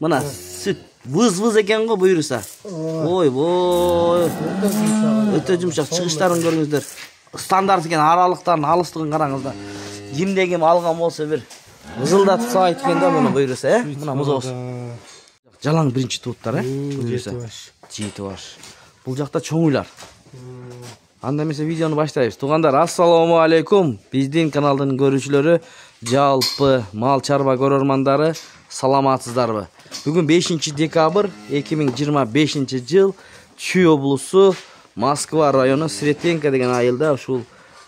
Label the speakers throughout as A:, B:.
A: Mana süt vız eken go buyursa. Oy. Öte jumshak чыгыштарын көрүңүздөр. Стандарт экен, аралыктарын алыстыгын караңыздар. Кимде ким алган болсо бир ызылдатып саайт экен да муну бuyursa, Мына музоос. Жалаң биринчи тууттар, бuyursa. Жети баш. Бул жакта чоң уйлар. Анда эмесе видеону баштайбыз. Туугандар, ассаламу алейкум. Биздин каналдын көрүүчүлөрү, жалпы мал чарба көрөрмандары, саламатсыздарбы? Бүгүн 5 декабрь 2025 жыл Чүй облусу Москва району Сретенка деген айылда ушул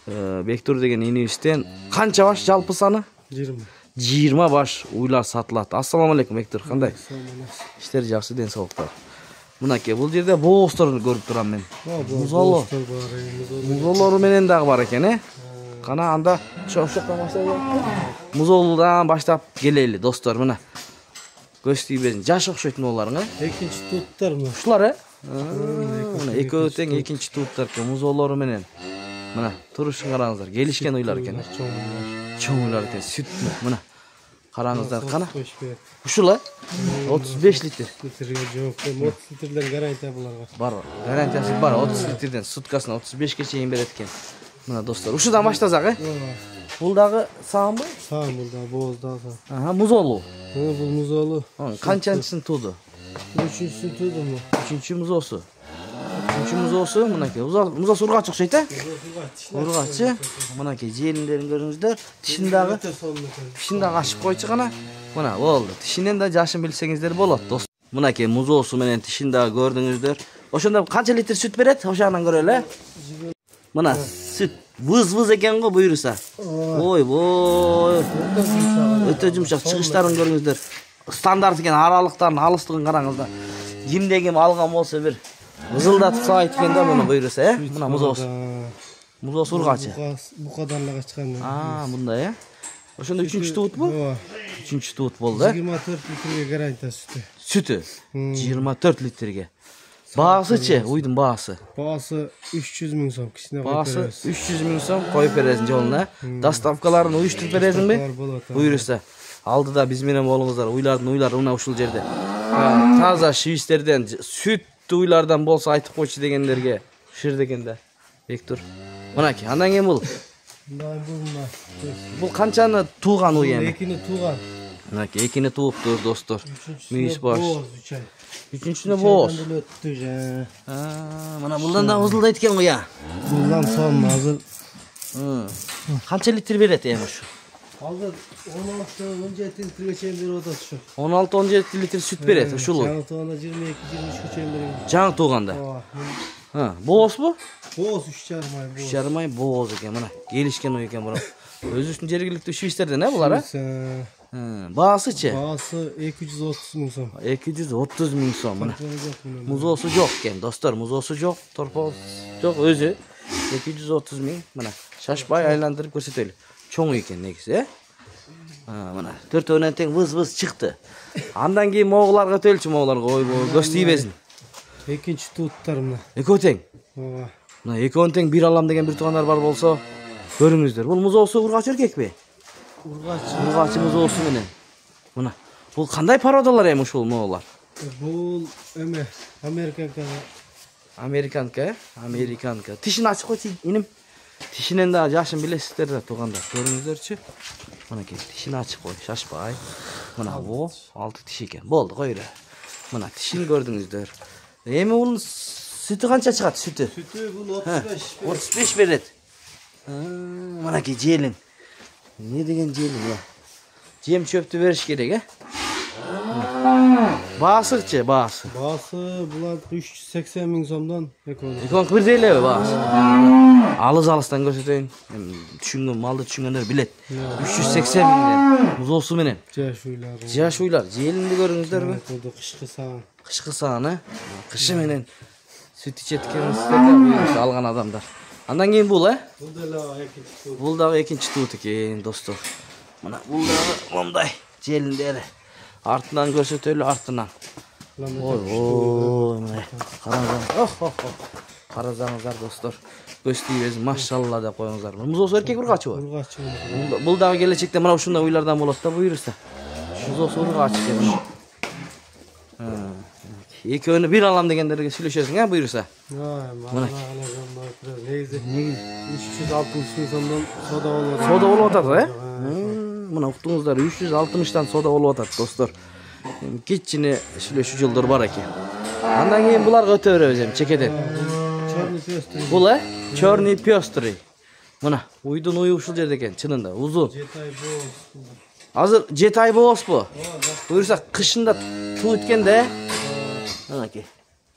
A: Бектур деген инибизден канча баш жалпы саны? 20 баш уйлар сатылат. Ассаламу алейкум Бектур, кандай? Иштер жакшы, ден соолуктар. Мынакей, бул жерде боосторду көрүп турам мен. Музоолору менен дагы бар экен, Кана анда чоошоктон баштайлы. Музоолудан баштап келели, достор, мына. Көз тийбесин. Жаш окшойт оларың,
B: Экинчи туттар мына.
A: Ушулар, Мына экөө тең экинчи туттар экен, музоолору менен. Мына, турушун караңыздар, келишкен уйлар экен. Чоң уйлар экен, сүттүү. Мына. Караңыздар, кана? Ушул 35 литр.
B: Литрге жок, 30 литрден гарантия буларга.
A: Бар, гарантиясы бар. 30 литрден суткасына 35ке чейин берет экен. Мына достор, ушудан баштасак, Бул дагы саамбы?
B: Саам бул да, бооз дагы.
A: Музоолу.
B: Бул музоолу.
A: Канчанчысын тууду?
B: 3-чүсү тууду му?
A: 3-чү музоосу. 3-чү музоосу, мынакей. Музоосу ургач окшойт, Ургачы. Мынакей желиндерин көрүңүздөр. Тишин дагы ачып койчу гана. Мына болду. Тишинен да жашын билсеңиздер болот, достор. Мынакей музоосу менен тишин дагы көрдүңүздөр. Ошондо канча литр сүт берет? Ошондон көрөлү, Мына сүт выз экен го буйруса. Ой. Өтө жумшак, чыгыштарын көрүңүздөр. Стандарт экен, аралыктарын алыстыгын караңыздар. Кимде ким алган болсо бир ызылдатып саайт экен да муну буйруса, Мына музоос. Музоос ургачы.
B: Бу кадарлыга чыккан.
A: Мындай, Ошондо 3-чү туутпу? 3-чү туут болду,
B: 24 литрге гарантия сүтү.
A: Сүтү 24 литрге. Баасычы, уйдун баасы.
B: Баасы 300 миң сом, кичине коюп
A: Баасы
B: беребиз.
A: 300 миң сом коюп бересиң жолуна. Доставкаларын уюштуруп бересиңби? Буйруса. Алдыда биз менен болуңуздар. Уйларды мына ушул жерде. Таза шивистерден, сүттүү уйлардан болсо айтып койчу дегендерге ушер экен да. Бектур. Мынакей, андан кийин бул. Бул канчаны тууган уй эми?
B: Экини тууган.
A: Мынакей, экини тууптур, достор. Мүйүс баш. 3-чүнө
B: бооз.
A: Мына булдан да узулдайт экен го я.
B: Булдан сон азыр.
A: Канча литр берет эми ушу?
B: Азыр 16-17 литрге чейин берип атат ушу.
A: 16-17 литр сүт берет ушул.
B: Жаңы тууганда 22-23ке чейин берет.
A: Жаңы тууганда. Боозбу?
B: Бооз 3,5 ай бооз.
A: 3,5 ай бооз экен, мына. Келишкен ой экен буну. Өзүбүздүн жергиликтүү швейцтерден, булар, Баасычы?
B: Баасы 230 миң сом.
A: 230 миң сом, мына. Музоосу жок экен, достор, музоосу жок, торпол жок, өзү 230 миң, мына. Шашпай айландырып көрсөтөлү. Чоң экен негизи, Мына, төртөөнөн тең выз чыкты. Андан кийин моголарга өтөлчү, ой, көз тийбесин.
B: Экинчи туттар мына.
A: Экөө тең. Мына экөөнү тең бир алам деген бир туугандар бар болсо, көрүңүздөр. Бул музоосу ургач эркекпи? Ургачы музоосу менен. Мына. Бул кандай породалар эми ушул моголар?
B: Бул эме американка.
A: Американка. Тишин ачып койчу, иним. Тишинен да жашын билесиздер да, туугандар. Көрүңүздөрчү. Мынакей, тишин ачып кой, шашпай. Мына бул 6 тиш экен. Болду, койру. Мына тишин көрдүңүздөр. Эми бунун сүтү канча чыгат, сүтү?
B: Сүтү бул
A: 35 берет. Мынакей желин. Не деген желин, Жем чөптү бериш керек, Баасычы, баасы.
B: Баасы булар 380 миң сомдон
A: экөө бирдей элеби баасы? Алыстан көрсөтөйүн. Малды түшүнгөндөр билет. 380 миңден музоосу менен. Жаш уйлар. Желинди көрүңүздөрбү? Кышкы сааны, кышы менен сүт ичет экенсиздер, алган адамдар. Андан кийин бул, Бул дагы экинчи туут экен, достор. Мына бул дагы мондай желиндери. Артынан көрсөтөлү, артынан. Ой, мына караңыздар. Карасаңыздар, достор. Көз тийбесин, машалла деп коюңуздар. Музоосу эркек ургачыбы?
B: Ургачы.
A: Бул дагы келечекте мына ушундай уйлардан болот да, буйруса. Музоосу ургачы экен. Eköөнü bir alam degenlerge сүйлөшөсүң, буйруса.
B: Mana. Negisi 360 ming so'mdan soda olib
A: Soda болуп атат, Мына уктуңуздар, 360тан сода болуп атат, достор. Кичине сүйлөшүү жолдор бар экен. Андан кийин буларга өтө беребиз эми чекеден.
B: Черный пестрый.
A: Бул черный пестрый. Мына уйдун уйу ушул жерде экен, чынында узун.
B: Жетай боз.
A: Азыр 7 ай болосузбу? Буйрса кышында туу өткөндө, Анакей.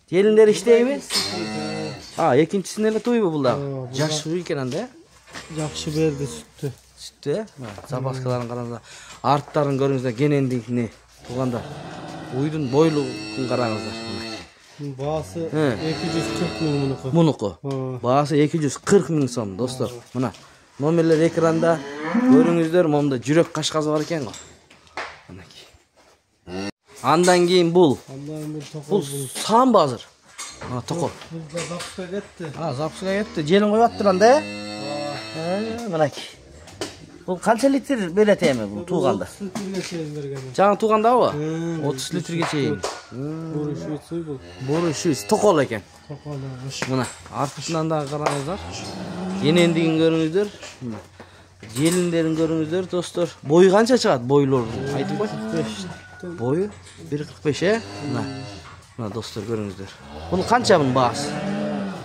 A: Желиндер иштейби? Экинчисине эле туйбу бул дагы. Жаш уй экен анда.
B: Жакшы берди сүттү.
A: Сүттү, запаскаларын караңыздар. Арттарын көрүңүздөр, кенендикини туугандар. Уйдун бойлугун караңыздар.
B: Баасы 240 миң мунуку.
A: Мунуку. Баасы 240 миң сом, достор. Мына номерлер экранда көрүңүздөр, момда жүрөк кашказы бар экен го. Андан кийин бул. Бул самбы азыр. Токол.
B: Бул да запуска кетти.
A: Запуска кетти. Желин коюп аттыр анда, Мынакей. Бул канча литр берет эми бул тууганда?
B: 30 литрге чейин берген.
A: Жаңы туугандабы? 30 литрге чейин.
B: Буру швейцуй бул.
A: Буру швейц токол экен.
B: Токол.
A: Мына артынан да караңыздар. Кенендигин көрүңүздөр. Желиндерин көрүңүздөр, достор. Бою канча чыгат бойлор? Айтып кой.
B: 45.
A: Бою 1.45, Мына достор көрүңүздөр. Бул канча bunun баасы?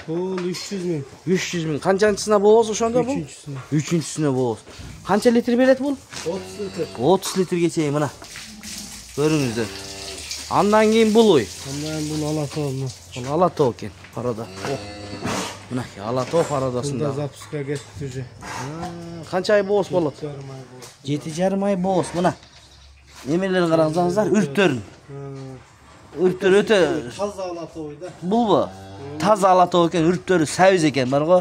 B: Бул 300 миң.
A: 300 миң. Канчанчысына болобуз ошондо бул? Үчүнчүсүнө болобуз. Канча литр берет бул?
B: 30 литр.
A: 30 литрге чейин мына. Көрүңүздөр. Андан кийин бул уй.
B: Андан бул алатоо.
A: Бул алатоо экен, парада. Мына алатоо парадасында.
B: Запуска кетти уже.
A: Канча ай боос болот? 7,5 ай боос. Мына. Немелерин караңыздар, үрттөрүн. Үрттөр өтө
B: таза алатоо да.
A: Булбу? Таза алатоо экен, үрттөрү сабиз экен, барго.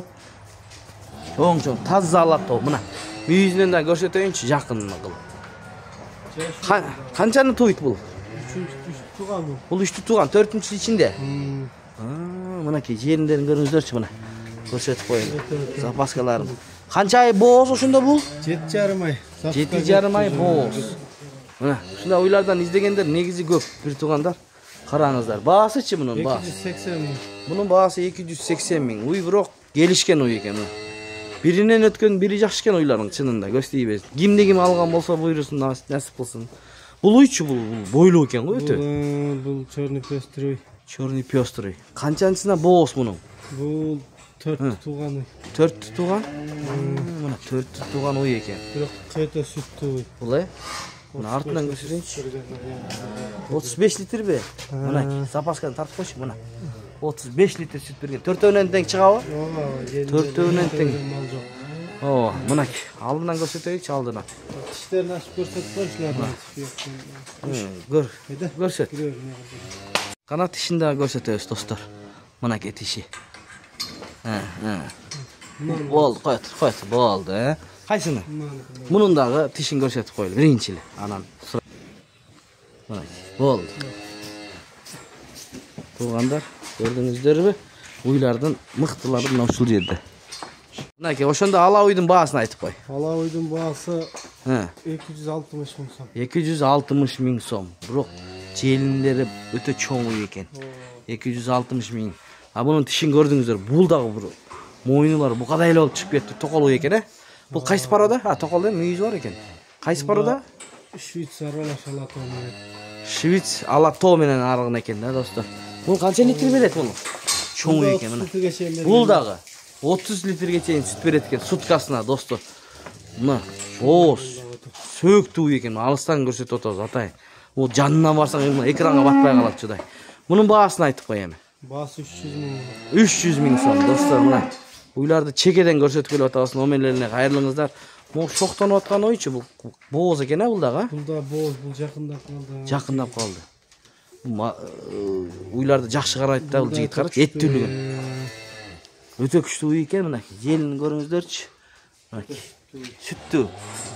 A: Чоң, таза алатоо. Мына. Мүйүзүнөн да көрсөтөйүнчү, жакын кылып. Канчаны туйт бул?
B: 3 туган бул.
A: Бул 3 туган, 4-үчүсү ичинде. Мынакей жериндерин көрүңүздөрчү мына. Көрсөтүп коеюн. Запаскаларын. Канча ай боос ошондо бул?
B: 7,5 ай.
A: 7,5 ай боос. Мына, ушундай уйлардан издегендер негизи көп, бир туугандар. Караңыздар. Баасычы мунун баасы?
B: 280 миң.
A: Мунун баасы 280 миң. Уй бирок келишкен уй экен. Биринен өткөн бири жакшы экен уйларың чынында, көз тийбес. Кимди ким алган болсо буйрусын, насип кылсын. Бул уйчу бул бойлуу экен го өтө.
B: Бул черный пестрый.
A: Черный пестрый. Канчанчысына боос мунун?
B: Бул 4 туган уй.
A: 4 туган? Мына 4 туган уй экен.
B: Бирок кайта сүттүү уй.
A: Бул Мына артынан көрсөтөйүнчү. 35 литрби? Мына запасканы тартып койчу мына. 35 литр сүт берген. Төртөөнөн тең чыгабы? Төртөөнөн тең. Мына алдынан көрсөтөйүнчү, алдынан.
B: Тиштерин ачып көрсөтүп койчулар.
A: Көр. Көрсөт. Канат тишин да көрсөтөбүз, достор. Мына тиши. Болду, койот, болду, Кайсыны? Мунун дагы тишин көрсөтүп коелу, биринчи эле. Анан мына болду. Туугандар, көрдүңүздөрбү? Уйлардын мыктылары мына ушул жерде. Мынакей, ошондо ала уйдун баасын айтып кой.
B: Ала уйдун баасы 260 миң сом.
A: 260 миң сом. Бирок желиндери өтө чоң уй экен. 260 миң. Бунун тишин көрдүңүздөр, бул дагы бир мойнулар букадай эле болуп чыгып кетти. Токол уй экен, Бул кайсы парада? Токолдо мүйүзү бар экен. Кайсы парада?
B: Швейцар алатоо менен.
A: Швейц алатоо менен аргын экен да, достор. Бул канча литр берет бул? Чоң уй экен мына. Бул дагы 30 литрге чейин сүт берет экен суткасына, достор. Мына боос, сөктүү уй экен. Алыстан көрсөтүп атабыз, атайын. Бул жанынан барсаң экранга батпай калат чыдай. Мунун баасын айтып кой эми.
B: Баасы 300 миң.
A: 300 миң сом, достор, мына. Уйларды чекеден көрсөтүп келип атабыз, номерлерине кайрылыңыздар. Могу шоктонуп аткан ойчу бул бооз экен, бул дагы.
B: Бул да бооз, бул жакындап калды.
A: Жакындап калды. Уйларды жакшы карайт да бул жигит, карачы, эттүүлүгүн. Өтө күчтүү уй экен, мына. Желин көрүңүздөрчү. Мына. Сүттүү.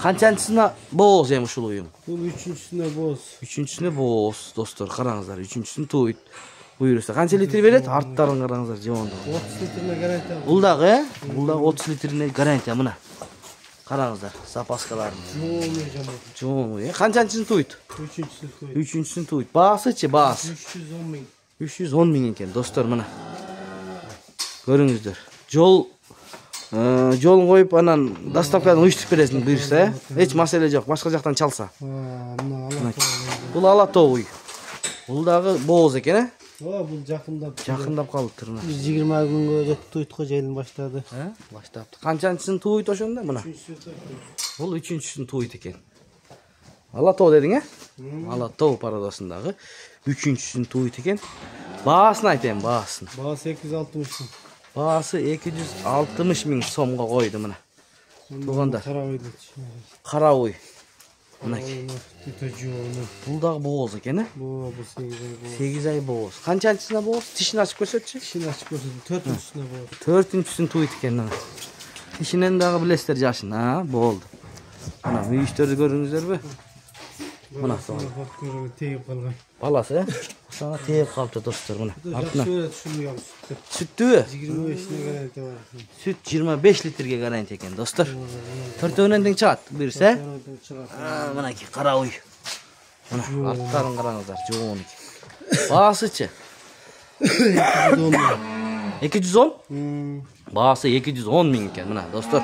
A: Канчанчысына бооз эми ушул уйум?
B: Бул 3-үчүсүнө бооз.
A: 3-үчүсүнө бооз, достор, караңыздар. 3-үчүсүн туйт. Буйруса канча литр берет? Арттарын караңыздар, жогондугу.
B: 30 литрине гарантия.
A: Бул дагы, 30 литрине гарантия мына. Караңыздар, запаскаларын. Чоң, канчанчысын туйт?
B: 3-үчүсүн туйт.
A: 3-үчүсүн туйт. Баасычы, баасы?
B: 310 миң.
A: 310 ming eкен достор, мына. Көрүңүздөр. Жолун коюп анан доставкадан уюштуруп бересиң буйрса, эч маселе жок. Башка жактан чалса. Бул Алатоо уй. Бул дагы бооз экен,
B: бул
A: жакындап калыптыр мына.
B: 20 күнгө жетип туйткы желин баштады.
A: Баштапты. Канчанчысын туйт ошондо мына? Бул 3-үчүсүн туйт экен. Алатоо дедиң, Алатоо парадасындагы 3-үчүсүн туйт экен. Баасын айтайын, баасын.
B: Баасы 260 сом.
A: Баасы 260 миң сомго койду мына. Тугандар. Кара уй. Бул дагы бооз экен,
B: Бул
A: 8 ай бооз. Канчанчысына бооз? Тишин ачып көрсөтчү.
B: Тишин ачып көрсөтүп 4-үчүсүнө бооз.
A: 4-үчүсүн туйт экен мына. Тишинен дагы билесиздер жашын, болду. Мына мүйүштөрдү көрдүңүздөрбү? Мына
B: тегип калган.
A: Баласы, Ошоңа тегип калыптыр достор, мына. Артына.
B: Сүттүбү?
A: 25 литрге гарантия экен, достор. Төртөөнөн тең чыгат, буюрса. Мынакей кара уй. Мына арттарын караңыздар, жоон экен. Баасычы? 210? Баасы 210 миң экен, мына достор.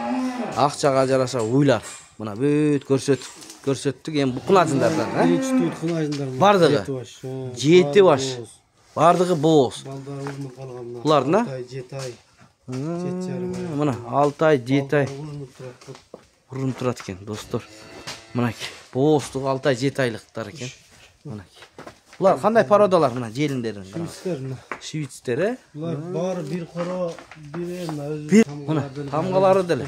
A: Акчага жараша уйлар. Мына бүт көрсөттүк, эми кунажындардан, бардыгы 7 баш. Бардыгы бооз. Булардын,
B: 7 ай.
A: Мына 6 ай, 7 ай. Урунуп турат экен, достор. Мынакей бооздугу 6 ай, 7 айлыктар экен. Мынакей. Булар кандай породалар мына желиндерин? Швейцтер,
B: Булар баары бир коро, бир
A: мына тамгалары деле.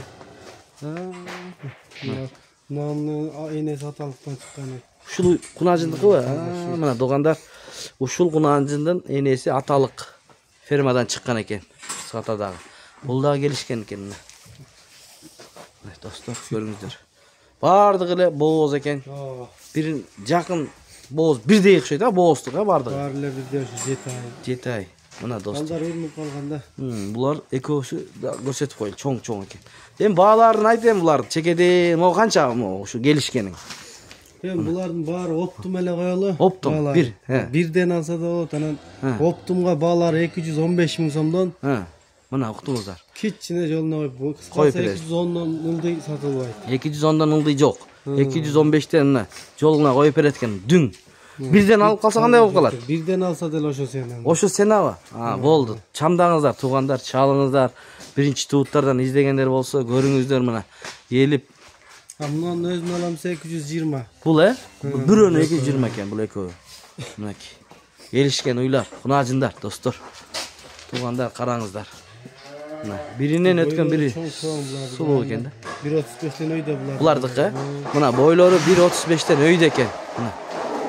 B: Намны энеси аталыктан чыккан.
A: Ушул кунажындыкыбы? Мына догандар, ушул кунажындын энеси аталык фермадан чыккан экен. Сатадагы. Бул дагы келишкен экен мына. Достор, көрүңүздөр. Бардыгы эле бооз экен. Бир жакын бооз бирдей окшойт, бооздук, бардыгы.
B: Баары эле бирдей
A: 7 ай. Мына достор.
B: Балдар урунуп калганда.
A: Булар экөөсү көрсөтүп коелу, чоң экен. Эми бааларын айтайын, булар чекеде могу канча ушу келишкенин?
B: Эми булардын баары оптум эле коелу.
A: Оптум бир.
B: Бирден алса да болот, анан оптумга баалары 215 миң сомдон.
A: Мына уктуңуздар.
B: Кичине жолуна коюп, 210дон ылдый сатылбайт.
A: 210дон ылдый жок. 215тен мына жолуна коюп берет экен, дүң. Бирден алып калса кандай болуп калат?
B: Бирден алса деле ошо сенен.
A: Ошо сенабы? Болду. Чамдаңыздар, туугандар, чалыңыздар. Биринчи тууттардан издегендер болсо, көрүңүздөр мына. Келип.
B: Мунун өзүн алам 820.
A: Бул бирөөнө 220 экен, бул экөө. Мынакей. Келишкен уйлар, кунажындар, достор. Туугандар, караңыздар. Мына биринен өткөн бири сулуу экен да.
B: 1.35тен өйдө булар.
A: Булардыкы. Мына бойлору 1.35тен өйдө экен. Мына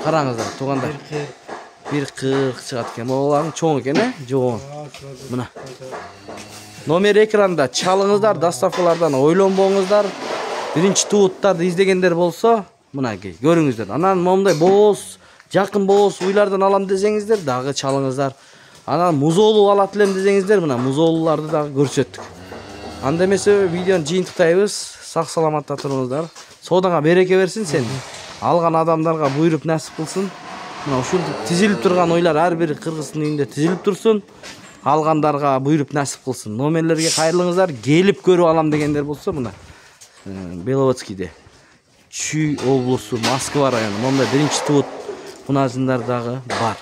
A: караңыздар, туугандар. 1.40 чыгат экен. Булардын чоң экен, жоон. Мына. Номер экранда чалыңыздар, доставкалардан ойлонбоңуздар. Биринчи тууттарды издегендер болсо, мынакей көрүңүздөр. Анан момундай бооз, жакын бооз уйлардан алам десеңиздер, дагы чалыңыздар. Анан музоолу алат элем десеңиздер, мына музоолуларды дагы көрсөттүк. Анда эмесе видеону жыйынтыктайбыз. Сак саламатта туруңуздар. Соодаңа береке берсин сен. Алган адамдарга буйруп насип кылсын. Мына ушул тизилип турган ойлар ар бир кыргыздын үйүндө тизилип турсун. Алгандарга буйруп насип кылсын. Номерлерге кайрылыңыздар. Келип көрүп алам дегендер болсо, мына Беловодскийде, Чүй облусу, Москва району. Монда биринчи туут кунажындар дагы бар.